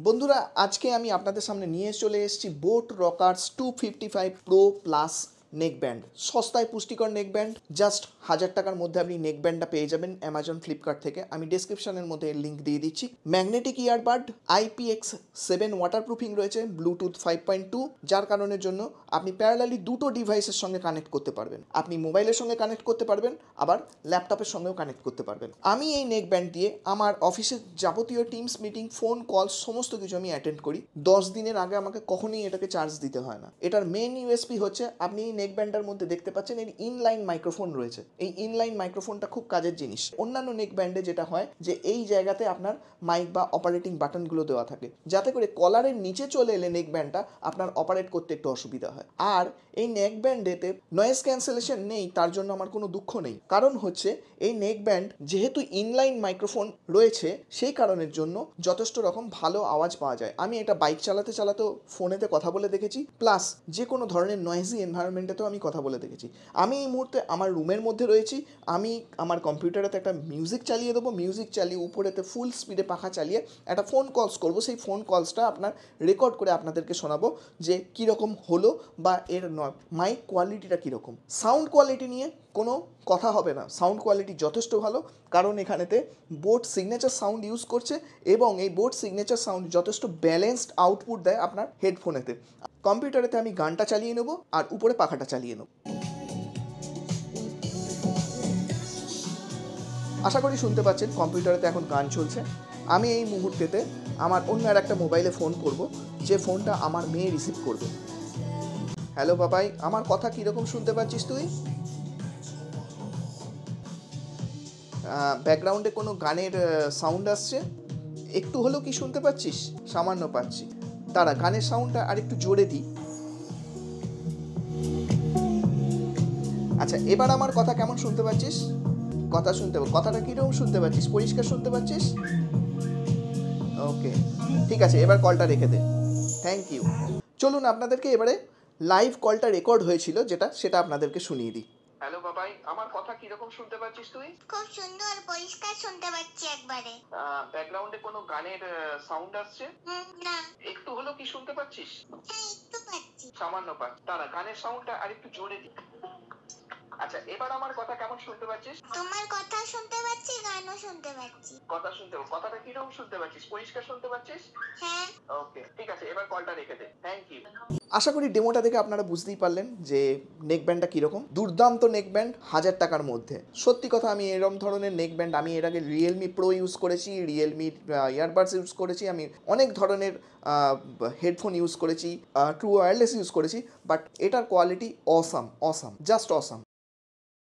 বন্ধুরা, আজকে আমি আপনাদের সামনে নিয়ে চলে এসেছি boat Rockerz 255 pro plus neck band. সস্তায় পুষ্টিকর নেক ব্যান্ড, জাস্ট 1000 টাকার মধ্যে আপনি নেক ব্যান্ডটা পেয়ে যাবেন অ্যামাজন ফ্লিপকার্ট থেকে। আমি ডেসক্রিপশনের মধ্যে লিঙ্ক দিয়ে দিচ্ছি। ম্যাগনেটিক ইয়ারবাড, IPX7 ওয়াটারপ্রুফিং রয়েছে, ব্লুটুথ 5.2, যার কারণের জন্য আপনি প্যারালালি দুটো ডিভাইসের সঙ্গে কানেক্ট করতে পারবেন। আপনি মোবাইলের সঙ্গে কানেক্ট করতে পারবেন, আবার ল্যাপটপের সঙ্গেও কানেক্ট করতে পারবেন। আমি এই নেক ব্যান্ড দিয়ে আমার অফিসের যাবতীয় টিমস মিটিং, ফোন কল সমস্ত কিছু আমি অ্যাটেন্ড করি। 10 দিনের আগে আমাকে কখনোই এটাকে চার্জ দিতে হয় না। এটার মেন ইউএসপি হচ্ছে, আপনি এই নেক ব্যান্ডের মধ্যে দেখতে পাচ্ছেন এর ইনলাইন মাইক্রোফোন রয়েছে। এই ইনলাইন মাইক্রোফোনটা খুব কাজের জিনিস। অন্যান্য নেক ব্যান্ডে যেটা হয় যে এই জায়গাতে আপনার মাইক বা অপারেটিং বাটনগুলো দেওয়া থাকে, যাতে করে কলারের নিচে চলে এলে নেক ব্যান্ডটা আপনার অপারেট করতে একটু অসুবিধা হয়। আর এই নেক ব্যান্ডেতে নয়েজ ক্যান্সেলেশন নেই, তার জন্য আমার কোনো দুঃখ নেই। কারণ হচ্ছে এই নেক ব্যান্ড যেহেতু ইনলাইন মাইক্রোফোন রয়েছে, সেই কারণের জন্য যথেষ্ট রকম ভালো আওয়াজ পাওয়া যায়। আমি এটা বাইক চালাতে চালাতেও ফোনেতে কথা বলে দেখেছি, প্লাস যে কোনো ধরনের নয়েজি এনভায়রনমেন্টেতেও আমি কথা বলে দেখেছি। আমি এই মুহূর্তে আমার রুমের মধ্যে রয়েছি, আমি আমার কম্পিউটারেতে একটা মিউজিক চালিয়ে দেবো, মিউজিক চালিয়ে উপরেতে ফুল স্পিডে পাখা চালিয়ে একটা ফোন কলস করবো। সেই ফোন কলসটা আপনার রেকর্ড করে আপনাদেরকে শোনাবো যে কীরকম হলো বা এর মাইক কোয়ালিটিটা কীরকম। সাউন্ড কোয়ালিটি নিয়ে কোনো কথা হবে না, সাউন্ড কোয়ালিটি যথেষ্ট ভালো, কারণ এখানেতে বোট সিগনেচার সাউন্ড ইউজ করছে এবং এই বোট সিগনেচার সাউন্ড যথেষ্ট ব্যালেন্সড আউটপুট দেয় আপনার হেডফোনেতে। কম্পিউটারেতে আমি গানটা চালিয়ে নেবো আর উপরে পাখাটা চালিয়ে নেবো। আশা করি শুনতে পাচ্ছেন কম্পিউটারেতে এখন গান চলছে। আমি এই মুহূর্তেতে আমার অন্য আর একটা মোবাইলে ফোন করব, যে ফোনটা আমার মেয়ে রিসিভ করবে। হ্যালো বাবাই, আমার কথা কীরকম শুনতে পাচ্ছিস তুই? ব্যাকগ্রাউন্ডে কোনো গানের সাউন্ড আসছে, একটু হলেও কি শুনতে পাচ্ছিস? সামান্য পাচ্ছি। দাঁড়া, গানের সাউন্ডটা আর একটু জোরে দিই। আচ্ছা, এবার আমার কথা কেমন শুনতে পাচ্ছিস? কথাটা কীরকম শুনতে পাচ্ছিস? পরিষ্কার শুনতে পাচ্ছিস? ওকে, ঠিক আছে, এবার কলটা রেখে দে। Thank you. চলুন আপনাদেরকে এবারে লাইভ কলটা রেকর্ড হয়েছিল সেটা আপনাদেরকে শুনিয়ে দিই। হ্যালো বাবাই, আমার কথা কিরকম শুনতে পাচ্ছিস তুই? খুব সুন্দর পরিষ্কার শুনতে পাচ্ছি একবারে। ব্যাকগ্রাউন্ডে কোনো গানের সাউন্ড আসছে? না। একটু হলেও কি শুনতে পাচ্ছিস? হ্যাঁ, একটু পাচ্ছি। সামান্য পাচ্ছি। দাঁড়া, গানের সাউন্ডটা আর একটু জোরে দিই। আচ্ছা, এবার আমার কথা কেমন শুনতে পাচ্ছিস? তোমার কথা শুনতে পাচ্ছি, গানও শুনতে পাচ্ছি। কথাটা কিরকম শুনতে পাচ্ছিস? পরিষ্কার শুনতে পাচ্ছিস? হ্যাঁ। ওকে, ঠিক আছে, এবার কলটা রেখে দে। Thank you. আশা করি ডেমোটা দেখে আপনারা বুঝতেই পারলেন যে নেক ব্যান্ডটা কীরকম। দুর্দান্ত নেক ব্যান্ড, 1000 টাকার মধ্যে। সত্যি কথা, আমি এরকম ধরনের নেক ব্যান্ড আমি এর আগে রিয়েলমি প্রো ইউজ করেছি, রিয়েলমির ইয়ারবাডস ইউজ করেছি, আমি অনেক ধরনের হেডফোন ইউজ করেছি, ট্রু ওয়্যারলেস ইউজ করেছি, বাট এটার কোয়ালিটি অসাম, জাস্ট অসাম।